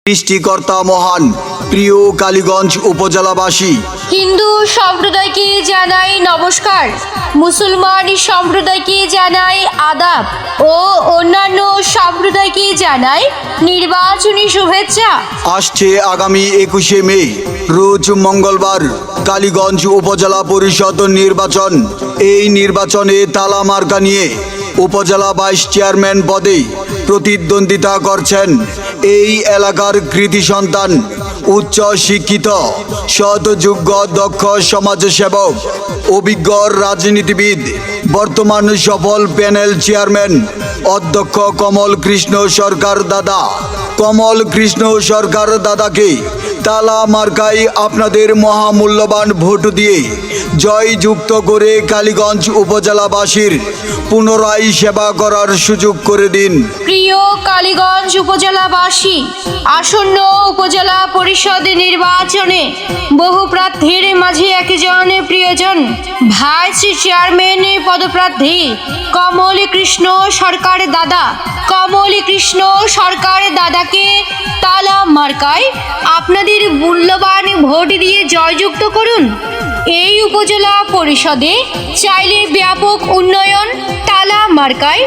সৃষ্টিকর্তা মহান। প্রিয় কালীগঞ্জ উপজেলাবাসী, হিন্দু সম্প্রদায়কে জানাই নমস্কার, মুসলমান সম্প্রদায়কে জানাই আদাব ও অন্যান্য সম্প্রদায়কে জানাই নির্বাচনী শুভেচ্ছা। আসছে আগামী 21শে মে রোজ মঙ্গলবার কালীগঞ্জ উপজেলা পরিষদ নির্বাচন। এই নির্বাচনে তালা মার্কা নিয়ে উপজেলা ভাইস চেয়ারম্যান পদে প্রতিদ্বন্দ্বিতা করছেন এই এলাকার কৃতি সন্তান, উচ্চ শিক্ষিত, সৎ, যোগ্য, দক্ষ সমাজসেবক, অভিজ্ঞ রাজনীতিবিদ, বর্তমান সফল প্যানেল চেয়ারম্যান অধ্যক্ষ কমল কৃষ্ণ সরকার দাদা। কমল কৃষ্ণ সরকার দাদাকে তালা মার্কায় আপনাদের মহামূল্যবান ভোট দিয়ে জয়যুক্ত করে কালীগঞ্জ উপজেলাবাসীর পুনরায় সেবা করার সুযোগ করে দিন। প্রিয় কালীগঞ্জ উপজেলাবাসী, আসন্ন উপজেলা পরিষদ নির্বাচনে বহু প্রার্থীর মাঝে একজন প্রিয়জন ভাইস চেয়ারম্যান পদপ্রার্থী কমল কৃষ্ণ সরকার দাদা। কমল কৃষ্ণ সরকার দাদাকে তালা মার্কায় আপনাদের মূল্যবান ভোট দিয়ে জয়যুক্ত করুন। এই উপজেলা পরিষদে চাইলে ব্যাপক উন্নয়ন তালা মার্কায়